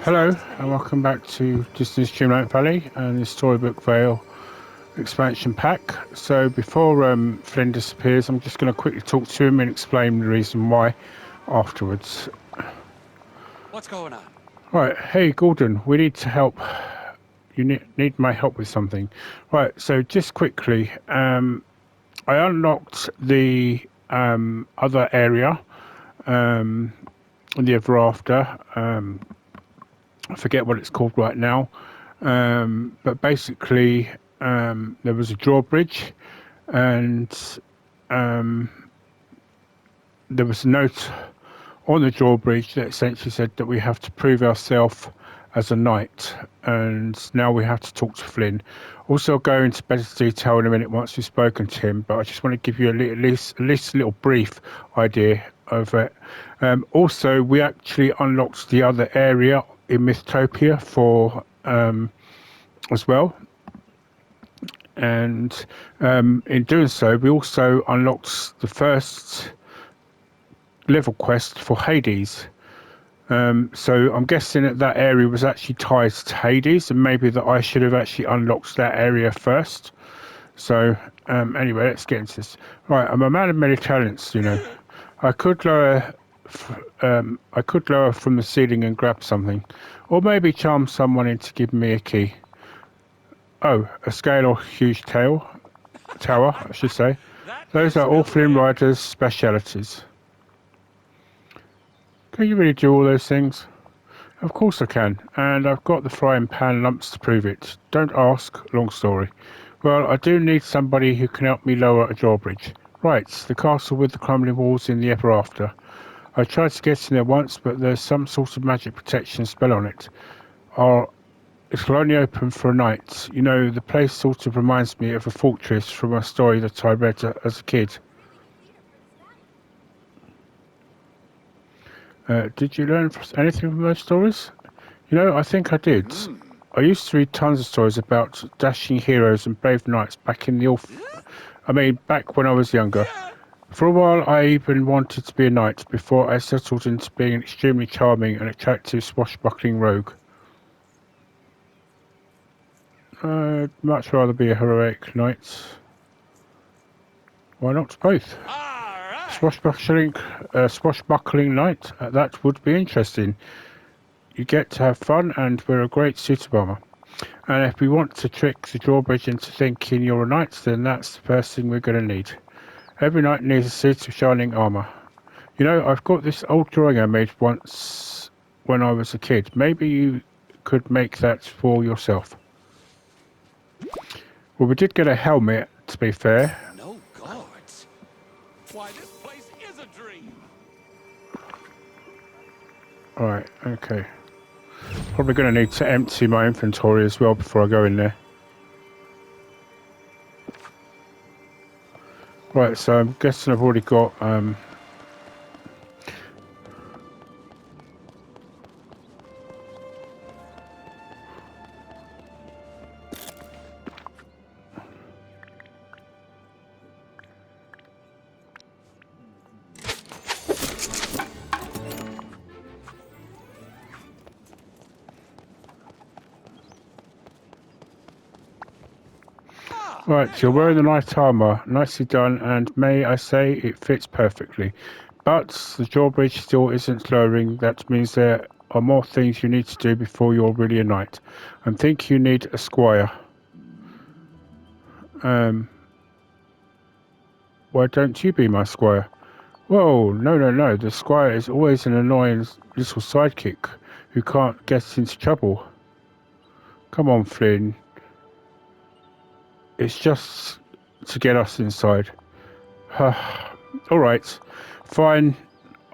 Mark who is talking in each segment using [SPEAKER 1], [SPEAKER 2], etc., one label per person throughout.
[SPEAKER 1] Hello and welcome back to Disney's Dreamlight Valley and the Storybook Vale expansion pack. So before Flynn disappears, I'm just going to quickly talk to him and explain the reason why afterwards.
[SPEAKER 2] What's going on?
[SPEAKER 1] Right, hey Gordon, we need to help. You need my help with something. Right, so just quickly, I unlocked the other area in the Ever After. I forget what it's called right now, but basically there was a drawbridge, and there was a note on the drawbridge that essentially said that we have to prove ourselves as a knight, and now we have to talk to Flynn. Also, I'll go into better detail in a minute once we've spoken to him, but I just want to give you at least a little brief idea of it. Also, we actually unlocked the other area in Mythopia for as well, and in doing so, we also unlocked the first level quest for Hades. So I'm guessing that area was actually tied to Hades, and maybe that I should have actually unlocked that area first. So anyway, let's get into this. Right, I'm a man of many talents, you know. I could lower from the ceiling and grab something, or maybe charm someone into giving me a key. Oh, a scale or huge tower, I should say. Those are all Flynn Rider's specialities. Can you really do all those things? Of course I can, and I've got the frying pan lumps to prove it. Don't ask, long story. Well, I do need somebody who can help me lower a drawbridge. Right, the castle with the crumbling walls in the Ever After. I tried to get in there once, but there's some sort of magic protection spell on it. It will only open for a night. You know, the place sort of reminds me of a fortress from a story that I read as a kid. Did you learn anything from those stories? You know, I think I did. I used to read tons of stories about dashing heroes and brave knights back when I was younger. For a while, I even wanted to be a knight before I settled into being an extremely charming and attractive swashbuckling rogue. I'd much rather be a heroic knight. Why not both? Swashbuckling knight, that would be interesting. You get to have fun and wear a great suit of armour. And if we want to trick the drawbridge into thinking you're a knight, then that's the first thing we're going to need. Every knight needs a suit of shining armour. You know, I've got this old drawing I made once when I was a kid. Maybe you could make that for yourself. Well, we did get a helmet, to be fair.
[SPEAKER 2] No guards. Why, this place is a dream.
[SPEAKER 1] Alright, okay. Probably going to need to empty my inventory as well before I go in there. Right, so I'm guessing I've already got Right, you're wearing the knight armour. Nicely done, and may I say it fits perfectly. But the drawbridge still isn't lowering. That means there are more things you need to do before you're really a knight. I think you need a squire. Why don't you be my squire? Whoa, no. The squire is always an annoying little sidekick who can't get into trouble. Come on, Flynn. It's just to get us inside. Alright, fine.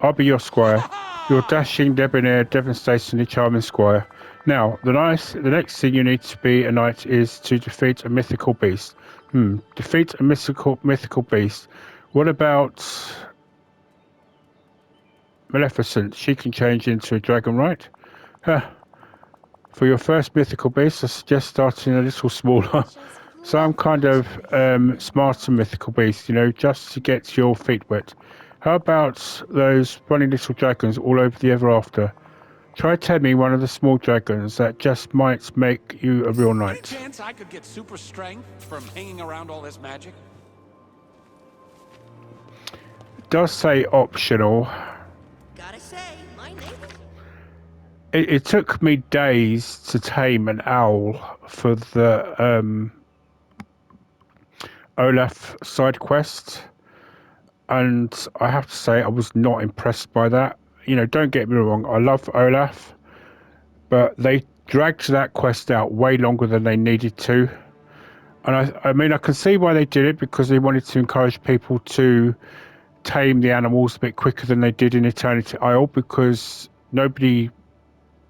[SPEAKER 1] I'll be your squire. Your dashing, debonair, devastatingly charming squire. Now, the next thing you need to be a knight is to defeat a mythical beast. Defeat a mythical beast. What about Maleficent? She can change into a dragon, right? For your first mythical beast, I suggest starting a little smaller. Some kind of smarter mythical beast, you know, just to get your feet wet. How about those funny little dragons all over the Ever After? Try taming one of the small dragons. That just might make you a real
[SPEAKER 2] Any
[SPEAKER 1] knight.
[SPEAKER 2] chance I could get super strength from hanging around all this magic?
[SPEAKER 1] It does say optional.
[SPEAKER 3] Gotta say, my neighbors.
[SPEAKER 1] It took me days to tame an owl for the Olaf side quest, and I have to say I was not impressed by that. You know, don't get me wrong, I love Olaf, but they dragged that quest out way longer than they needed to. And I mean, I can see why they did it, because they wanted to encourage people to tame the animals a bit quicker than they did in Eternity Isle, because nobody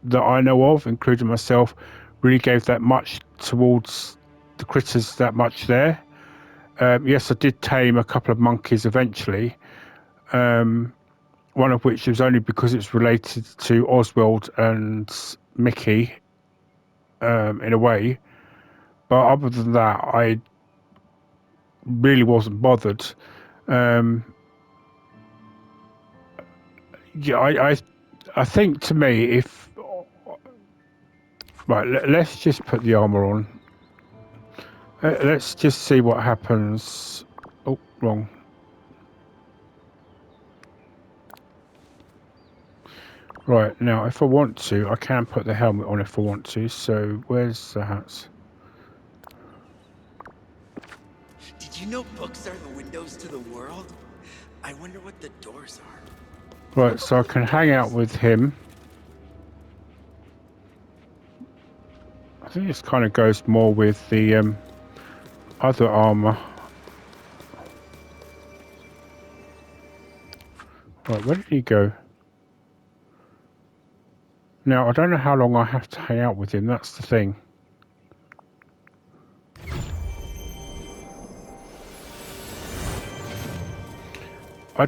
[SPEAKER 1] that I know of, including myself, really gave that much towards the critters that much there. Yes, I did tame a couple of monkeys eventually, one of which was only because it's related to Oswald and Mickey, in a way. But other than that, I really wasn't bothered. Yeah, I think, to me, if... Right, let's just put the armor on. Let's just see what happens. Oh, wrong. Right, now, if I want to, I can put the helmet on if I want to. So, where's the hats?
[SPEAKER 3] Did you know books are the windows to the world? I wonder what the doors are.
[SPEAKER 1] Right, so I can hang out with him. I think this kind of goes more with the other armor. Right, where did he go? Now, I don't know how long I have to hang out with him, that's the thing. Do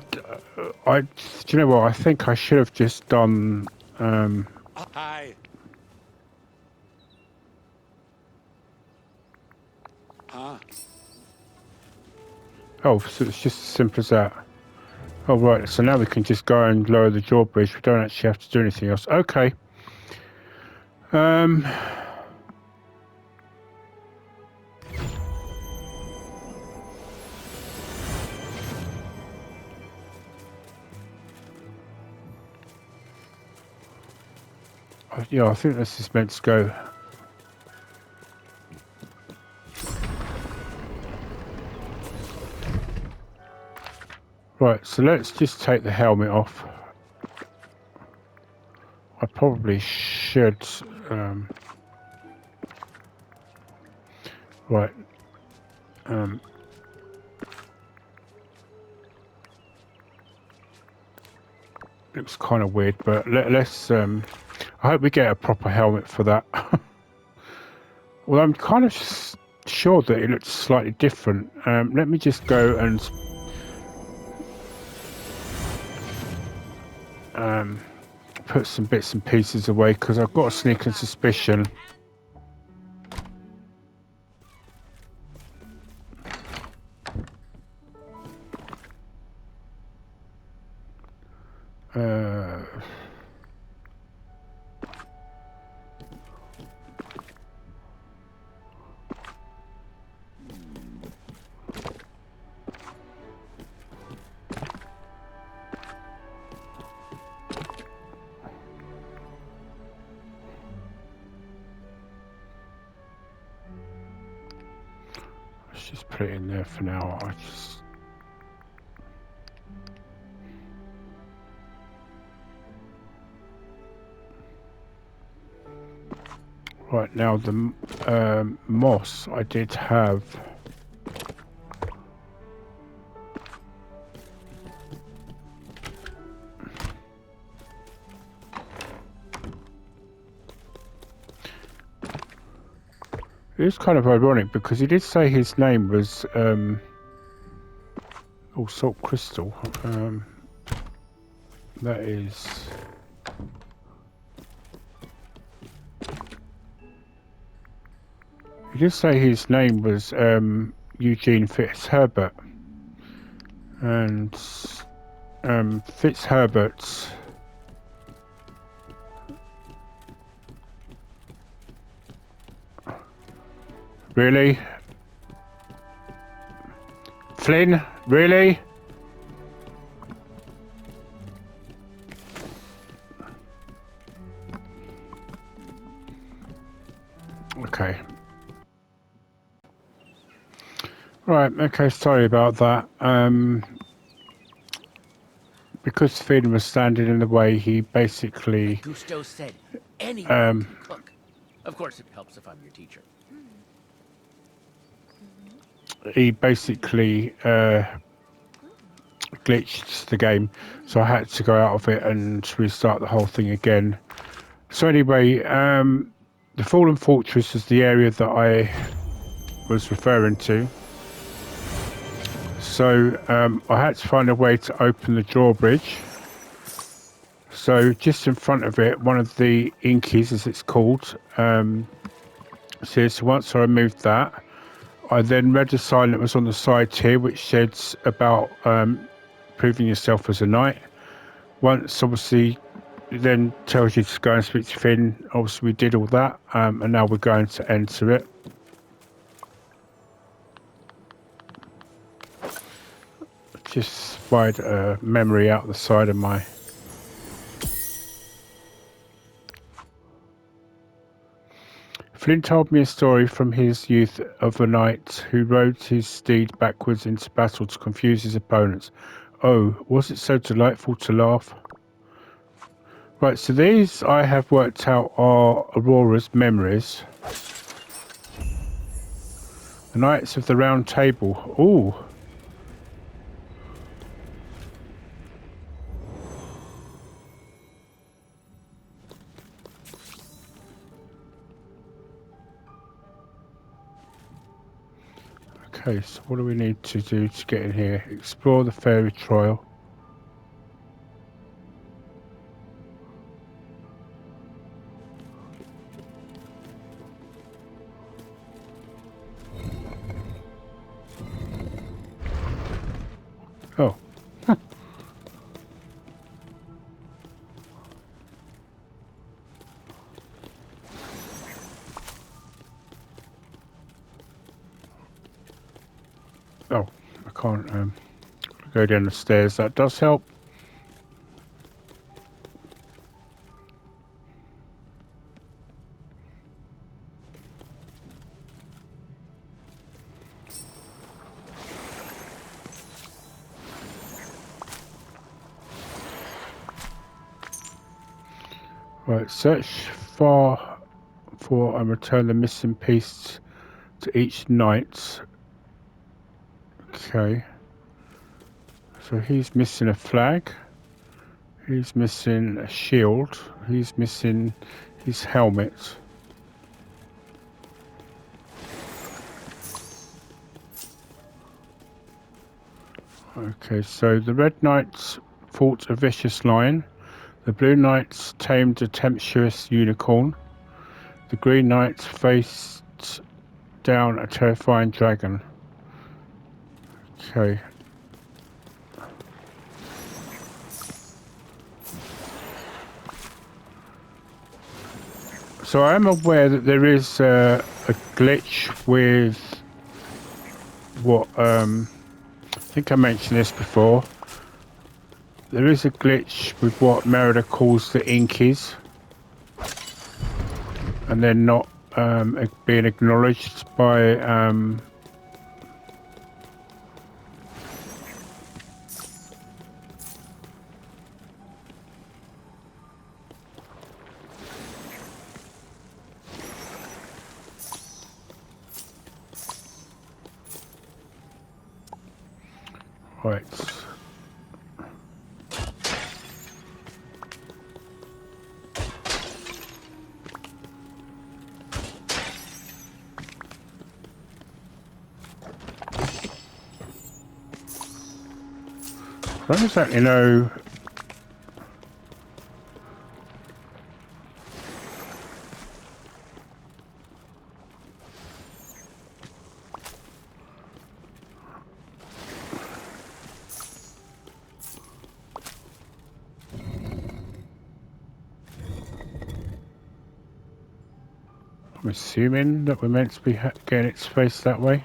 [SPEAKER 1] you know what? I think I should have just done.
[SPEAKER 2] Hi.
[SPEAKER 1] Oh, so it's just as simple as that. Oh, right. So now we can just go and lower the drawbridge. We don't actually have to do anything else. Okay. Yeah, I think this is meant to go. Right, so let's just take the helmet off. I probably should. Right. Looks kind of weird, but let's. I hope we get a proper helmet for that. Well, I'm kind of sure that it looks slightly different. Let me just go and put some bits and pieces away, because I've got a sneaking suspicion. Let's just put it in there for now. Right, now the moss I did have. It's kind of ironic, because he did say his name was salt crystal. That is. He did say his name was Eugene Fitzherbert, and Fitzherbert Really? Flynn? Really? Okay. Right, okay, sorry about that. Because Flynn was standing in the way, he basically...
[SPEAKER 2] Gusto said anyone can cook. Of course, it helps if I'm your teacher.
[SPEAKER 1] He basically glitched the game, so I had to go out of it and restart the whole thing again. So anyway, the Fallen Fortress is the area that I was referring to. So I had to find a way to open the drawbridge. So just in front of it, one of the inkies, as it's called, says once I removed that, I then read a sign that was on the side here, which says about proving yourself as a knight. Once, obviously, it then tells you to go and speak to Finn. Obviously, we did all that, and now we're going to enter it. Just spied a memory out the side of my... Flynn told me a story from his youth of a knight who rode his steed backwards into battle to confuse his opponents. Oh, was it so delightful to laugh? Right, so these I have worked out are Aurora's memories. The Knights of the Round Table. Ooh. Okay, so what do we need to do to get in here? Explore the fairy trial. Oh. Oh, I can't go down the stairs. That does help. Right, search for and return the missing piece to each knight. Okay. So he's missing a flag. He's missing a shield. He's missing his helmet. Okay, so the Red Knights fought a vicious lion. The Blue Knights tamed a tempestuous unicorn. The Green Knights faced down a terrifying dragon. Okay. So I am aware that there is a glitch with what I think I mentioned this before. There is a glitch with what Merida calls the inkies, and they're not being acknowledged by right. I don't exactly know. I'm assuming that we're meant to be getting its face that way.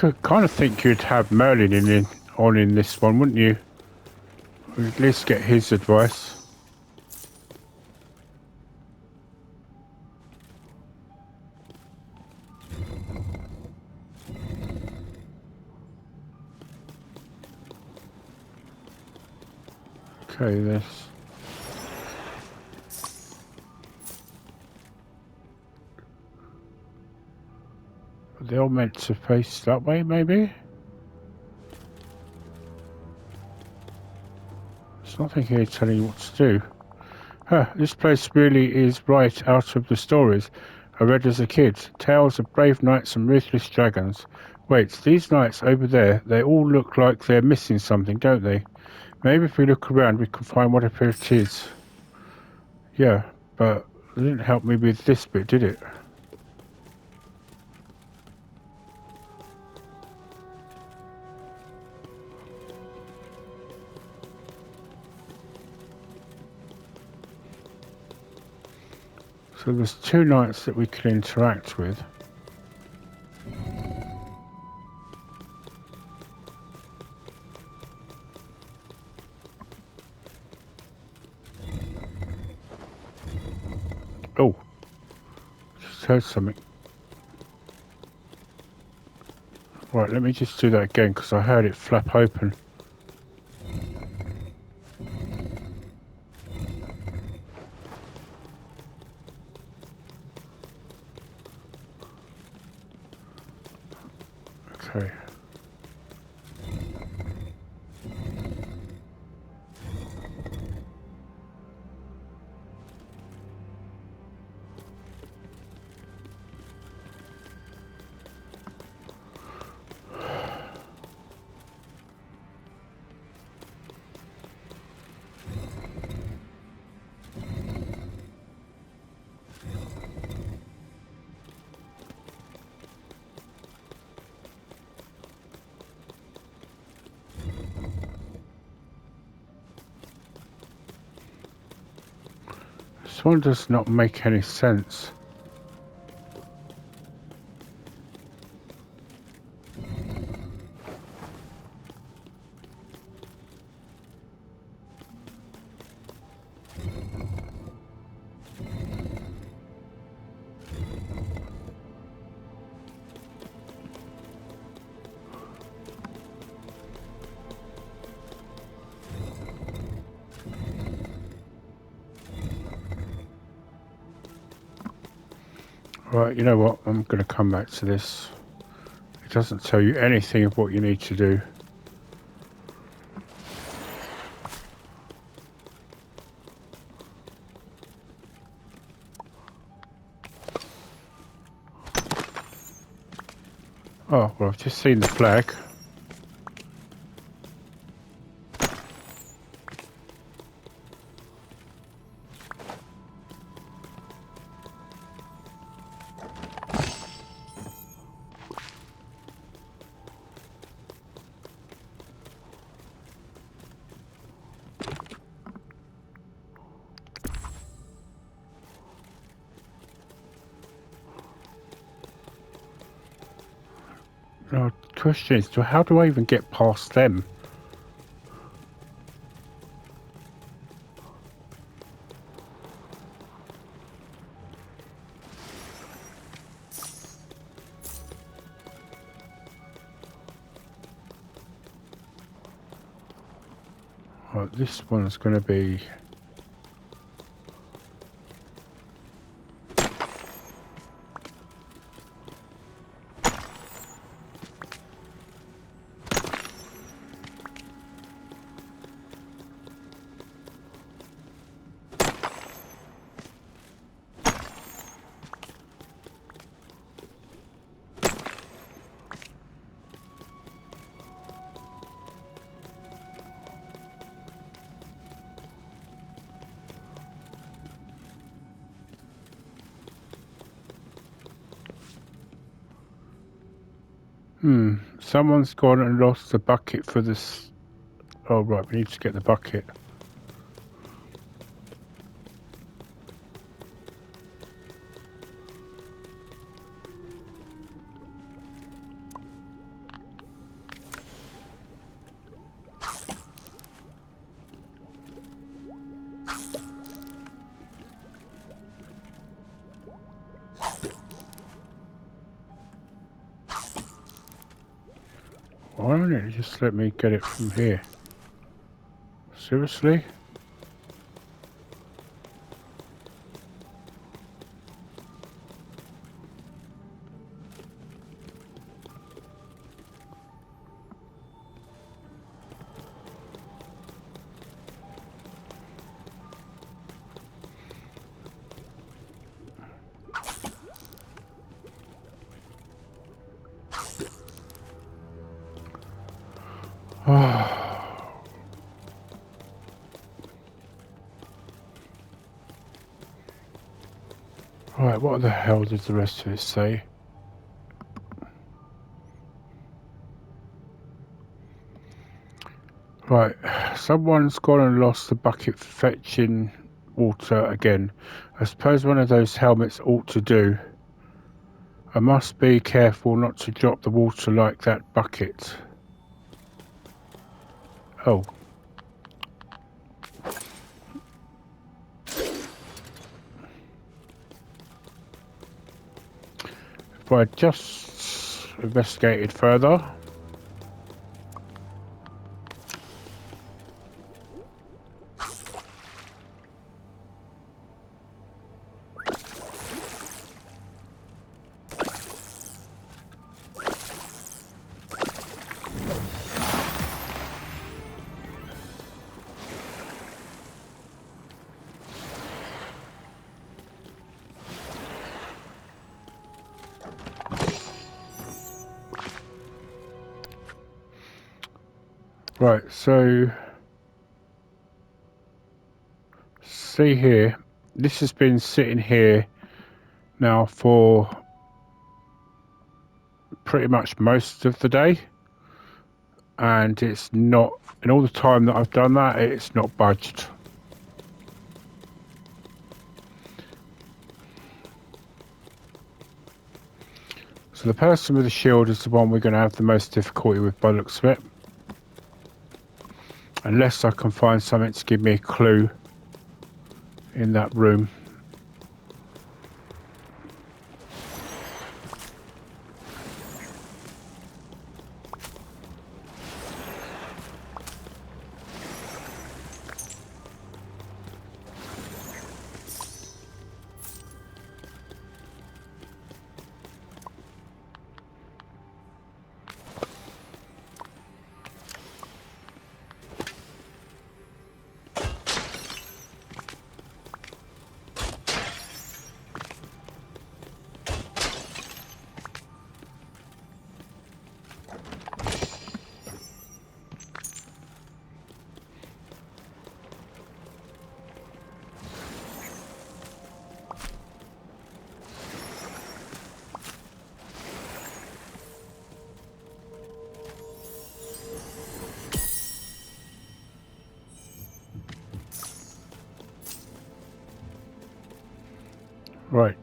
[SPEAKER 1] I kind of think you'd have Merlin in this one, wouldn't you? Or at least get his advice. Okay, this. They're all meant to face that way, maybe? There's nothing here telling you what to do. Huh, this place really is right out of the stories I read as a kid. Tales of brave knights and ruthless dragons. Wait, these knights over there, they all look like they're missing something, don't they? Maybe if we look around we can find whatever it is. Yeah, but it didn't help me with this bit, did it? So there's two knights that we can interact with. Oh, just heard something. Right, let me just do that again because I heard it flap open. Okay. This one does not make any sense. Right, you know what? I'm going to come back to this. It doesn't tell you anything of what you need to do. Oh, well, I've just seen the flag. Now, the question is, how do I even get past them? Right, this one's going to be... Someone's gone and lost the bucket for this. Oh, right, we need to get the bucket. Why don't it just let me get it from here? Seriously? Right, what the hell did the rest of it say? Right, someone's gone and lost the bucket fetching water again. I suppose one of those helmets ought to do. I must be careful not to drop the water like that bucket. Oh. If I just investigated further. Right, so see here, this has been sitting here now for pretty much most of the day, and it's not, in all the time that I've done that, it's not budged. So the person with the shield is the one we're going to have the most difficulty with by the looks of it. Unless I can find something to give me a clue in that room. Right,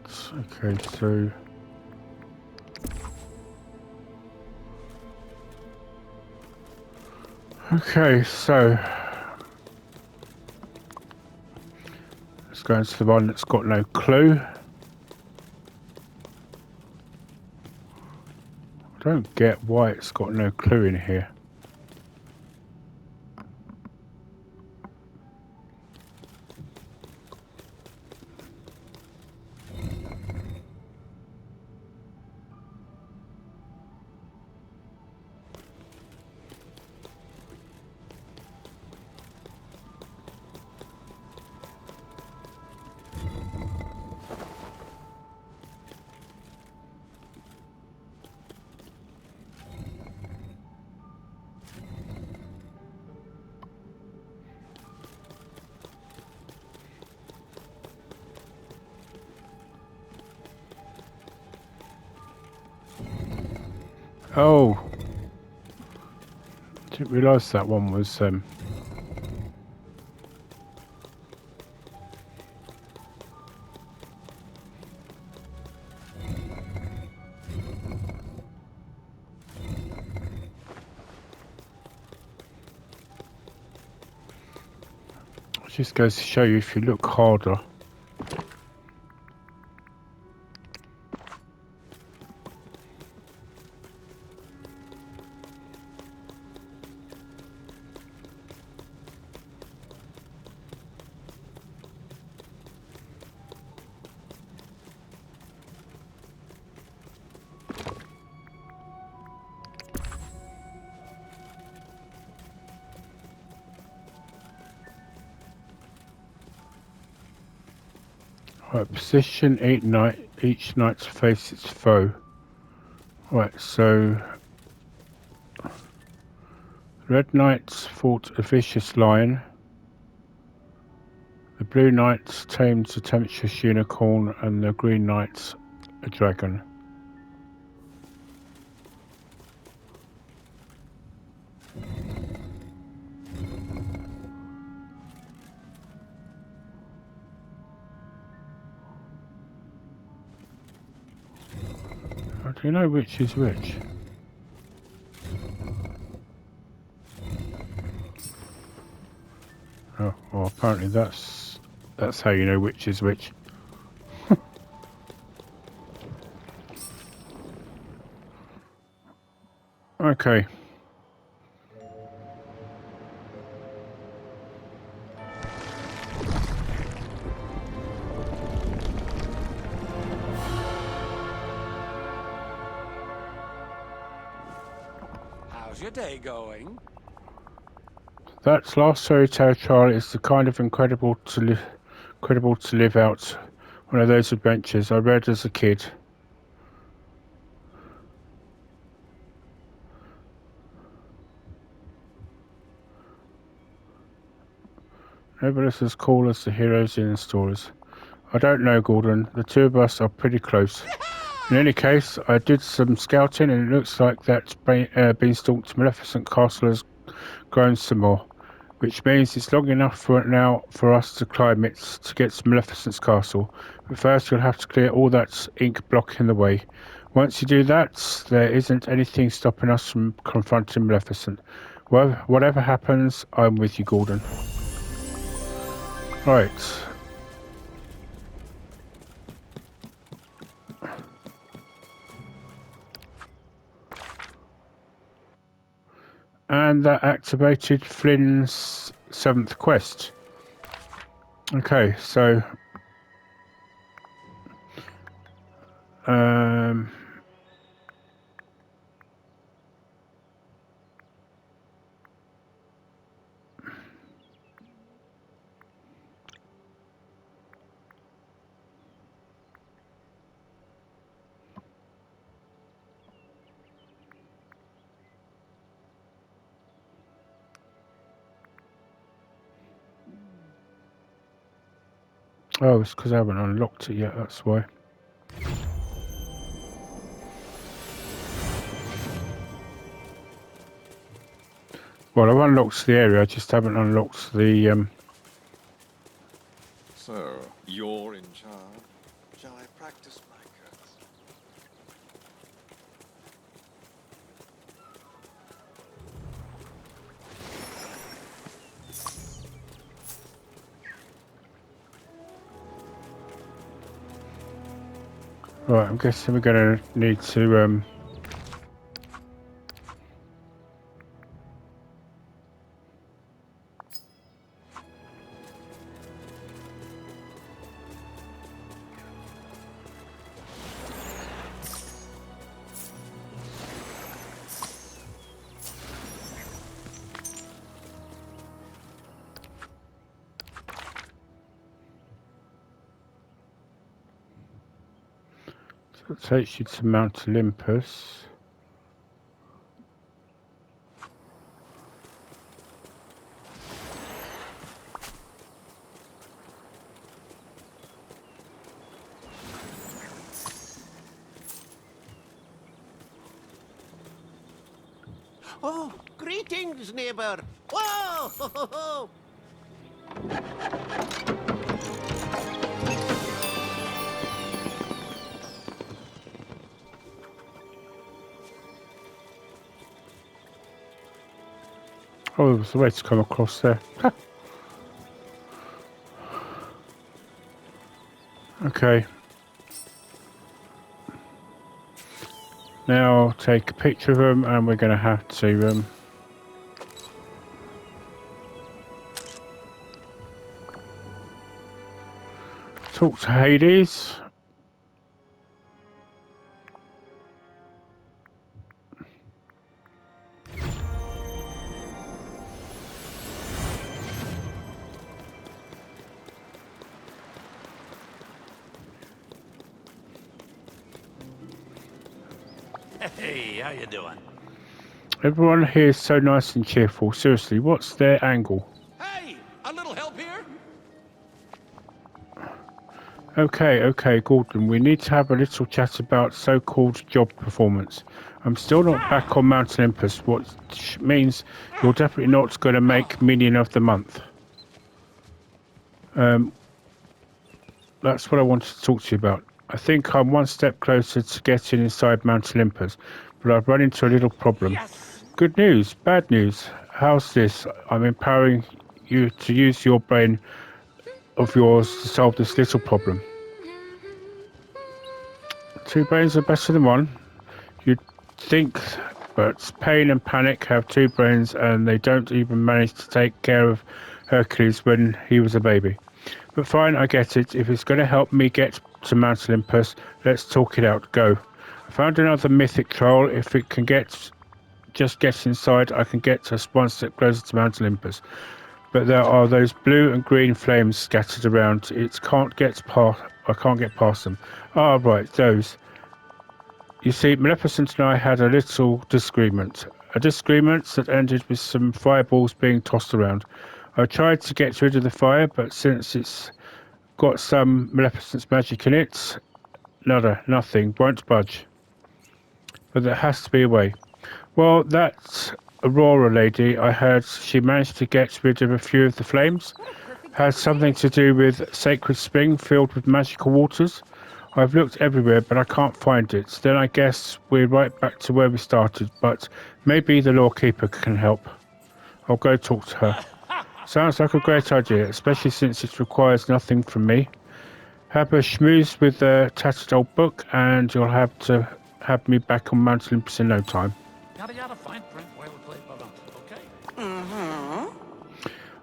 [SPEAKER 1] okay, so let's go into the one that's got no clue. I don't get why it's got no clue in here. Oh, didn't realise that one was just goes to show you if you look harder. Right, position each knight to face its foe. Right, so red knights fought a vicious lion. The blue knights tamed a tempestuous unicorn, and the green knights a dragon. How do you know which is which? Oh, well, apparently that's how you know which is which. Okay.
[SPEAKER 4] How's your day going?
[SPEAKER 1] That last fairy tale trial is the kind of incredible to live out one of those adventures I read as a kid. Nobody's as cool as the heroes in the stories. I don't know, Gordon. The two of us are pretty close. In any case, I did some scouting, and it looks like that beanstalk Maleficent castle has grown some more, which means it's long enough for us to climb it to get to Maleficent's castle. But first, you'll have to clear all that ink blocking the way. Once you do that, there isn't anything stopping us from confronting Maleficent. Well, whatever happens, I'm with you, Gordon. Right. And that activated Flynn's 7th quest. Okay, so oh, it's because I haven't unlocked it yet, that's why. Well, I've unlocked the area, I just haven't unlocked the
[SPEAKER 5] So, you're in charge? Shall I practice my curse?
[SPEAKER 1] Right, I'm guessing we're gonna need to so it takes you to Mount Olympus.
[SPEAKER 6] Oh, greetings, neighbor. Whoa! Ho, ho, ho.
[SPEAKER 1] Oh, there was a way to come across there. Okay. Now take a picture of them, and we're going to have to talk to Hades.
[SPEAKER 6] Hey, how you doing?
[SPEAKER 1] Everyone here is so nice and cheerful. Seriously, what's their angle?
[SPEAKER 4] Hey, a little help here?
[SPEAKER 1] Okay, Gordon, we need to have a little chat about so-called job performance. I'm still not back on Mount Olympus, which means you're definitely not going to make Minion of the Month. That's what I wanted to talk to you about. I think I'm one step closer to getting inside Mount Olympus, but I've run into a little problem.
[SPEAKER 4] Yes.
[SPEAKER 1] Good news, bad news. How's this? I'm empowering you to use your brain of yours to solve this little problem. 2 brains are better than 1. You'd think, but pain and panic have 2 brains and they don't even manage to take care of Hercules when he was a baby. But fine, I get it. If it's going to help me get to Mount Olympus, let's talk it out. Go. I found another mythic troll. If it can just get inside, I can get us one step closer to Mount Olympus. But there are those blue and green flames scattered around. I can't get past them. Ah, right, those. You see, Maleficent and I had a little disagreement. A disagreement that ended with some fireballs being tossed around. I tried to get rid of the fire, but since it's got some Maleficent's magic in it, nothing, won't budge. But there has to be a way. Well, that Aurora lady, I heard she managed to get rid of a few of the flames. Has something to do with Sacred Spring filled with magical waters. I've looked everywhere, but I can't find it. Then I guess we're right back to where we started, but maybe the Lawkeeper can help. I'll go talk to her. Sounds like a great idea, especially since it requires nothing from me. Have a schmooze with the tattered old book, and you'll have to have me back on Mount Olympus in no time.
[SPEAKER 4] Yada yada, fine print, boilerplate, okay.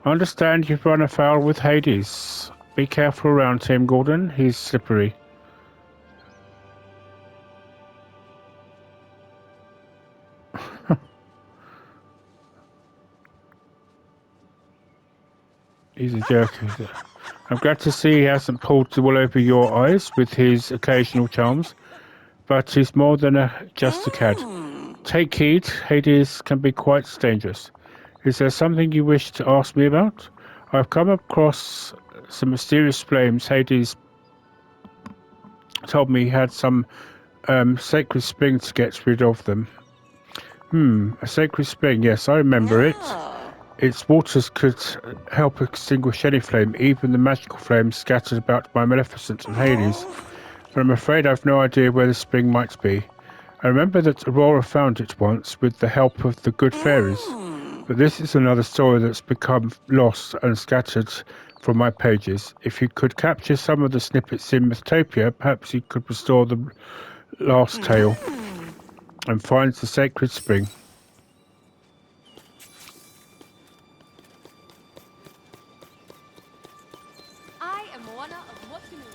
[SPEAKER 1] I understand you've run afoul with Hades. Be careful around him, Gordon. He's slippery. He's a jerk. I'm glad to see he hasn't pulled the wool over your eyes with his occasional charms, but he's more than just a cad. Take heed, Hades can be quite dangerous. Is there something you wish to ask me about? I've come across some mysterious flames. Hades told me he had some sacred spring to get rid of them. A sacred spring, yes, I remember it. Its waters could help extinguish any flame, even the magical flames scattered about by Maleficent and Hades. But I'm afraid I've no idea where the spring might be. I remember that Aurora found it once with the help of the good fairies. But this is another story that's become lost and scattered from my pages. If you could capture some of the snippets in Mythopia, perhaps you could restore the last tale and find the sacred spring.
[SPEAKER 7] I am Moana of Motunui.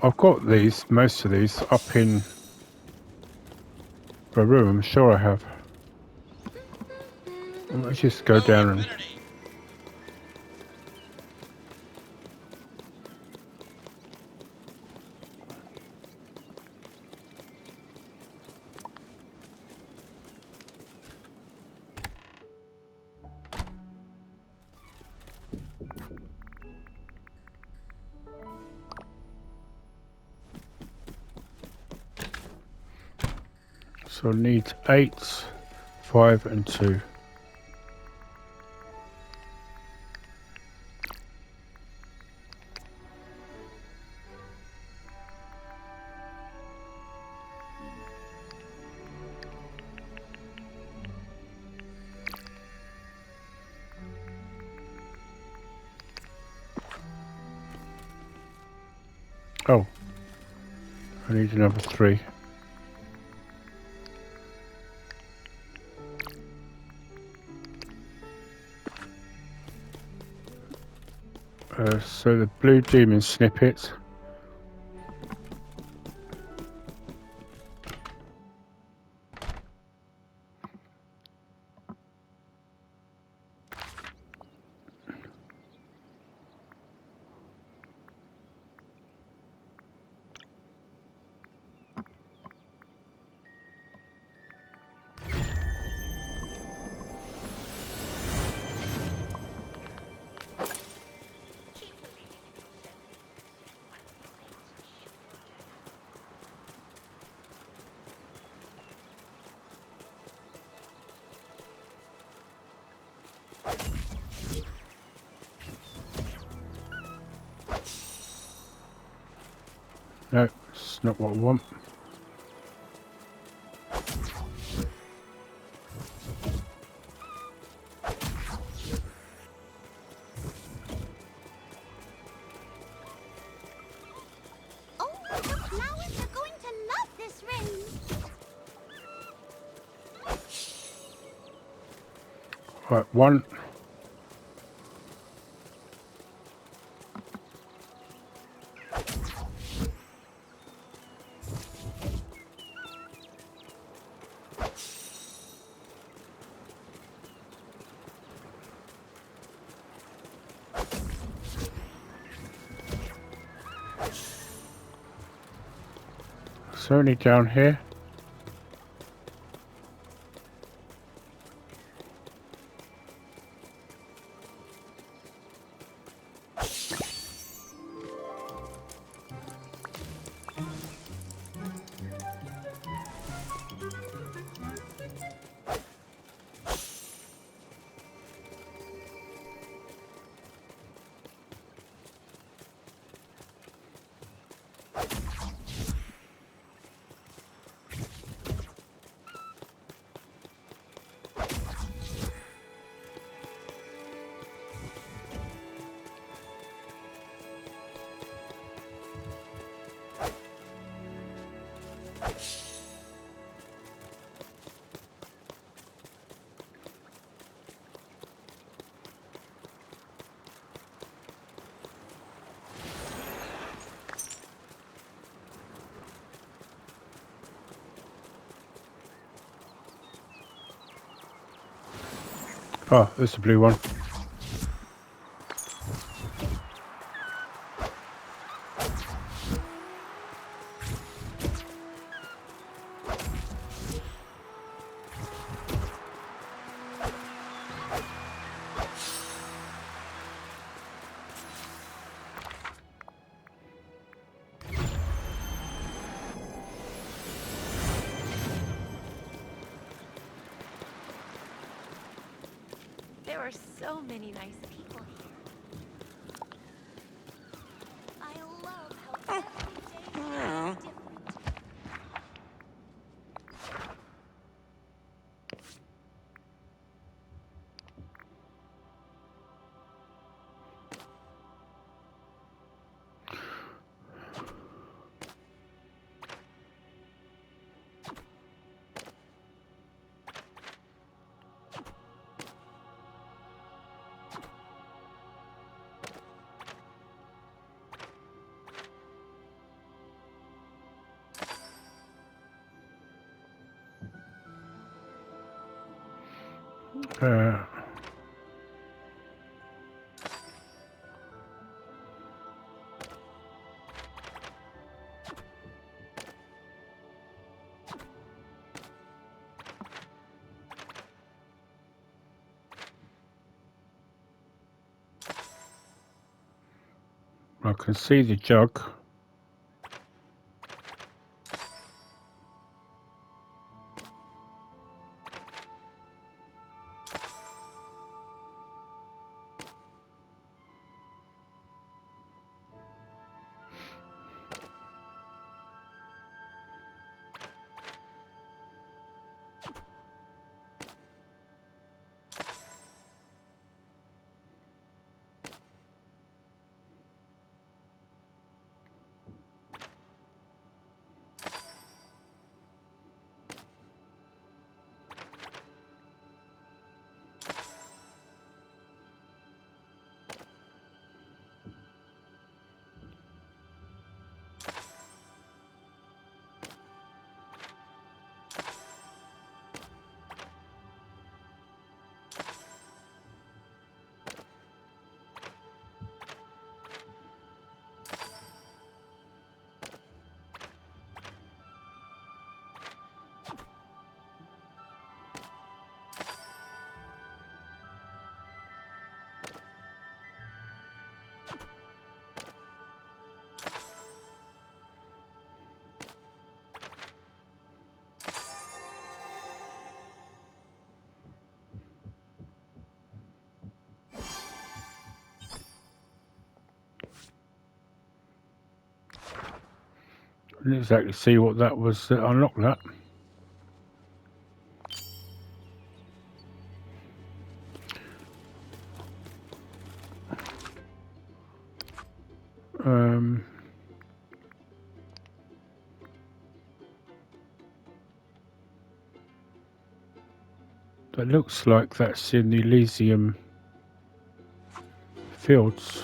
[SPEAKER 1] I've got most of these, up in the room, I'm sure I have. Let's just go down and... So I need 8, 5 and 2. Oh, I need another 3. So the blue demon snippet. No, it's not what I want.
[SPEAKER 7] Oh, the flowers are going to love this rain.
[SPEAKER 1] Right, 1. It's only down here. Oh, there's the blue one.
[SPEAKER 7] There are so many nice people here. I love how every day is different.
[SPEAKER 1] Uh, I can see the jug. Didn't exactly see what that was that unlocked that. That looks like that's in the Elysium fields.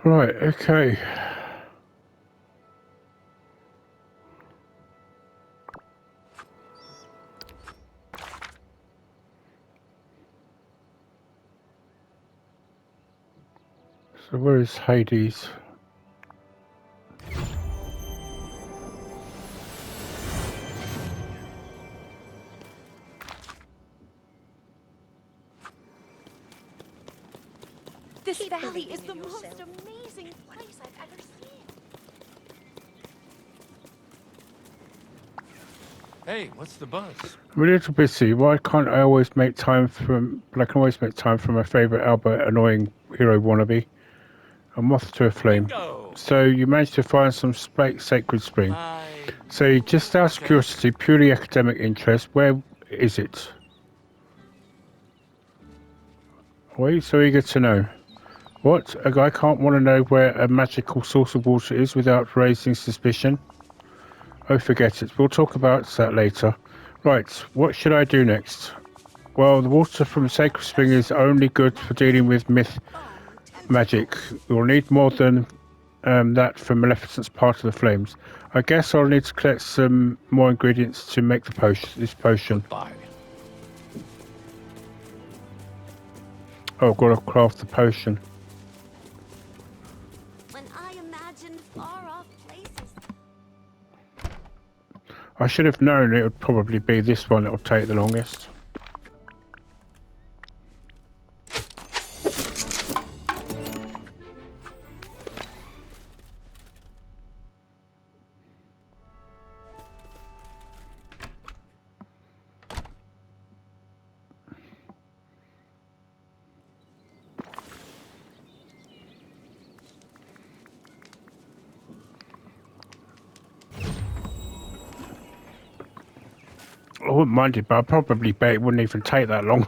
[SPEAKER 1] Right, okay. So where is Hades?
[SPEAKER 7] This valley is the most amazing place I've ever seen.
[SPEAKER 4] Hey, what's the buzz?
[SPEAKER 1] I'm a little busy. Why can't I always make time from? But I can always make time for my favourite Albert annoying hero wannabe. A moth to a flame.
[SPEAKER 4] Bingo!
[SPEAKER 1] So you managed to find some sacred spring. So just out of curiosity, purely academic interest, where is it? Why are you so eager to know? What? A guy can't want to know where a magical source of water is without raising suspicion? Oh, forget it. We'll talk about that later. Right, what should I do next? Well, the water from the sacred spring is only good for dealing with magic. We'll need more than that from Maleficent's part of the flames. I guess I'll need to collect some more ingredients to make this potion.
[SPEAKER 4] Goodbye.
[SPEAKER 1] Oh, I've got to craft the potion.
[SPEAKER 7] When I imagine far-off places,
[SPEAKER 1] I should have known it would probably be this one that will take the longest. I wouldn't mind it, but I probably bet it wouldn't even take that long.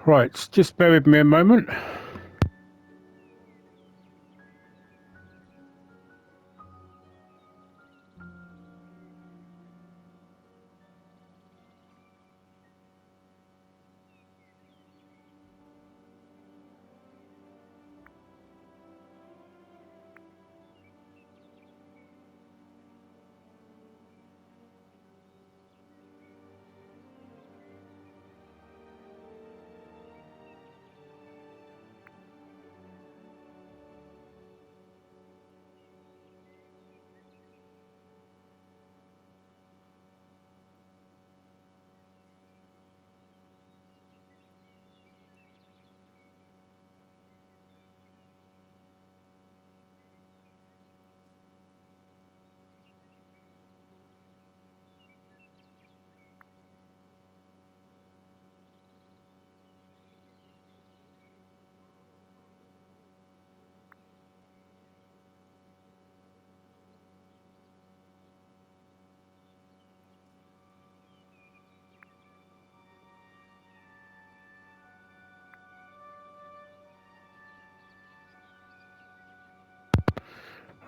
[SPEAKER 1] Right, just bear with me a moment.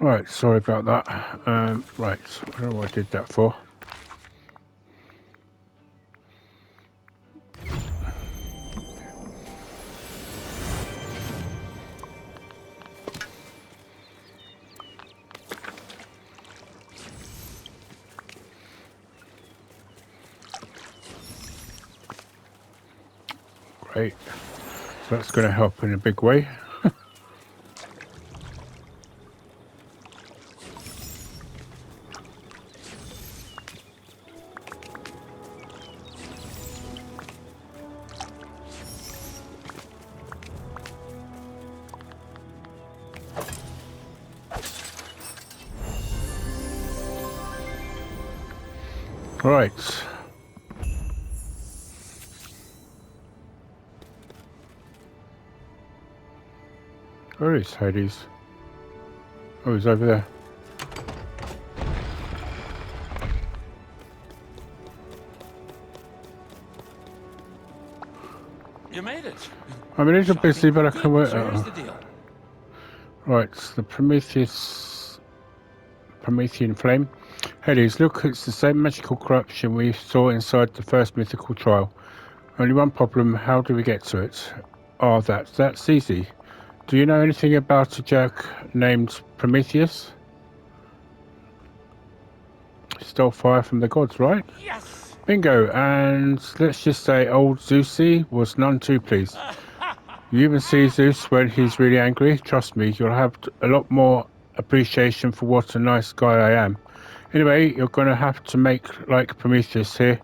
[SPEAKER 1] Right, sorry about that. Right, I don't know what I did that for. Great. So that's going to help in a big way. Right. Where is Hades? Oh, he's over there.
[SPEAKER 4] You made it.
[SPEAKER 1] I'm a little busy, but I
[SPEAKER 4] Good.
[SPEAKER 1] can wait.
[SPEAKER 4] So here's the deal.
[SPEAKER 1] Right, the Promethean Flame. Hades, look, it's the same magical corruption we saw inside the first mythical trial. Only one problem, how do we get to it? Oh, that's easy. Do you know anything about a jerk named Prometheus? He stole fire from the gods, right?
[SPEAKER 4] Yes.
[SPEAKER 1] Bingo, and let's just say old Zeusy was none too pleased. You even see Zeus when he's really angry. Trust me, you'll have a lot more appreciation for what a nice guy I am. Anyway, you're going to have to make like Prometheus here.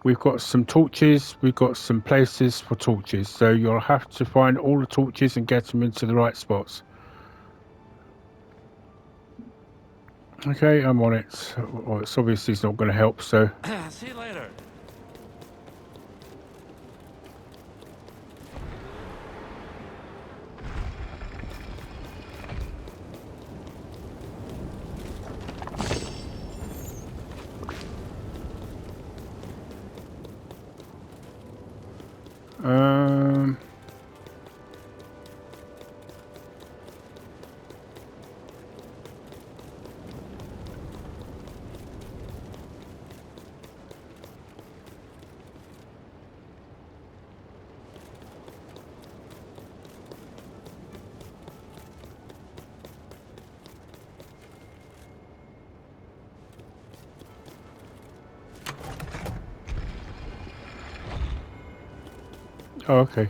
[SPEAKER 1] We've got some torches, we've got some places for torches, so you'll have to find all the torches and get them into the right spots. Okay, I'm on it. Well, it's obviously it's not going to help, so...
[SPEAKER 4] See you later.
[SPEAKER 1] Um... Oh, okay.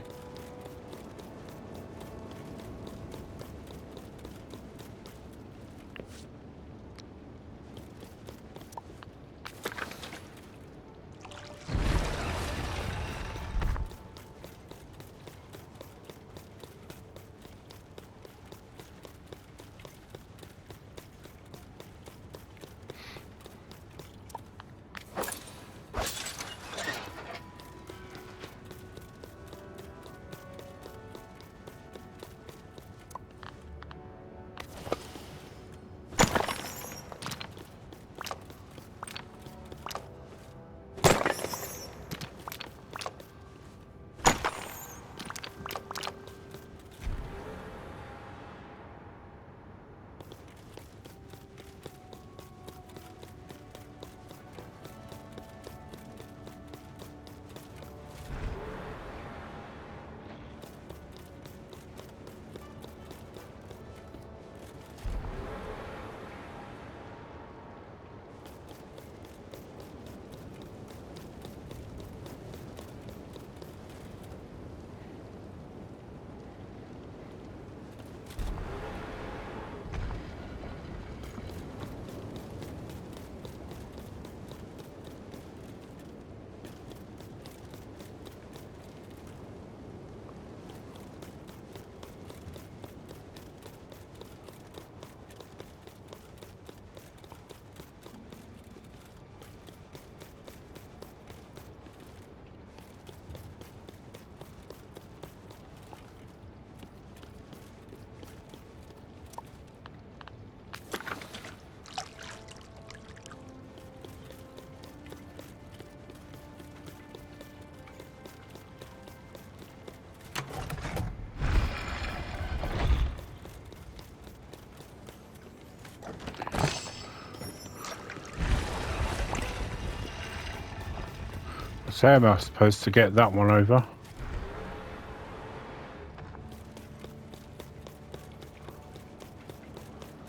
[SPEAKER 1] So how am I supposed to get that one over?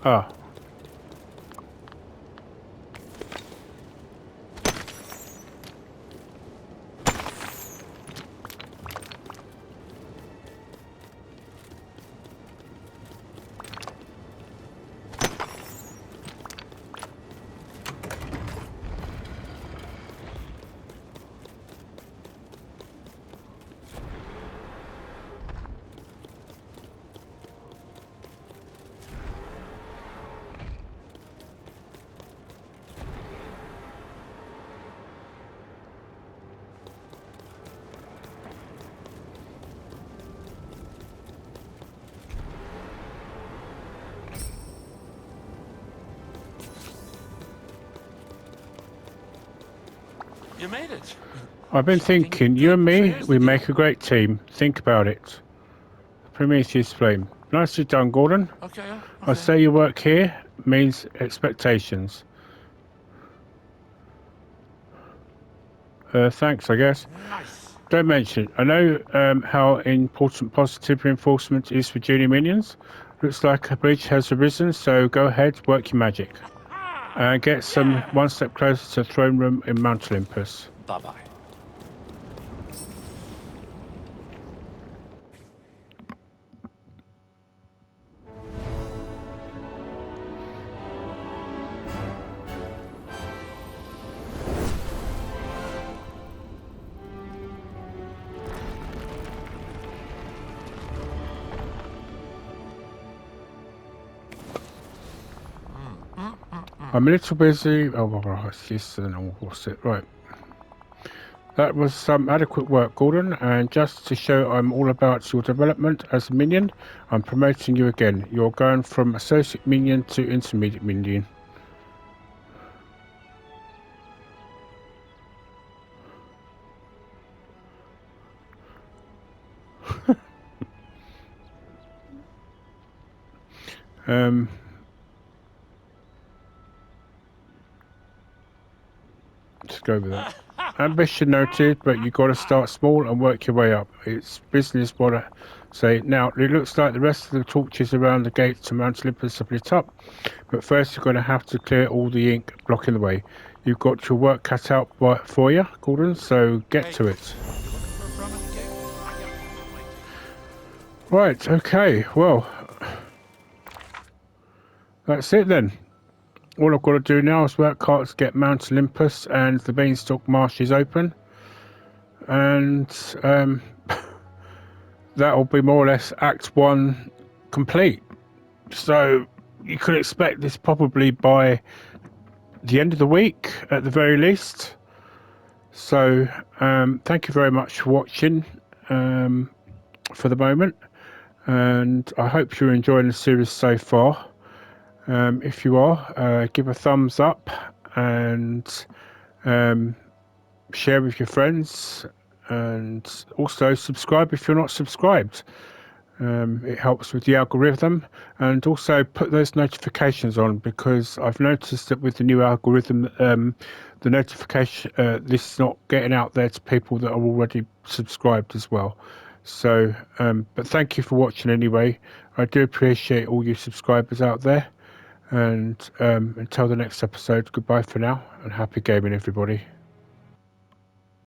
[SPEAKER 1] Ah.
[SPEAKER 4] You made it.
[SPEAKER 1] I've been thinking, you and me, we make a great team. Think about it. Promethean Flame. Nicely done, Gordon.
[SPEAKER 4] Okay.
[SPEAKER 1] I say your work here means expectations. Thanks, I guess.
[SPEAKER 4] Nice.
[SPEAKER 1] Don't mention it. I know how important positive reinforcement is for junior minions. Looks like a bridge has arisen, so go ahead, work your magic. And get some one step closer to the throne room in Mount Olympus.
[SPEAKER 4] Bye-bye.
[SPEAKER 1] I'm a little busy. Oh, well, it's just what's it? Right. That was some adequate work, Gordon, and just to show I'm all about your development as a minion, I'm promoting you again. You're going from associate minion to intermediate minion. Let's go with that. Ambition noted, but you got to start small and work your way up. It's business, what I say. Now, it looks like the rest of the torches around the gates to Mount Olympus have lit up, but first you're going to have to clear all the ink blocking the way. You've got your work cut out for you, Gordon, so get to it. Right, okay, well, that's it then. All I've got to do now is work hard to get Mount Olympus and the beanstalk marshes open. And that'll be more or less Act 1 complete. So you could expect this probably by the end of the week at the very least. So thank you very much for watching for the moment. And I hope you're enjoying the series so far. If you are, give a thumbs up and share with your friends, and also subscribe if you're not subscribed. It helps with the algorithm, and also put those notifications on, because I've noticed that with the new algorithm, the notification this is not getting out there to people that are already subscribed as well. So but thank you for watching anyway. I do appreciate all you subscribers out there. And until the next episode, goodbye for now, and happy gaming, everybody.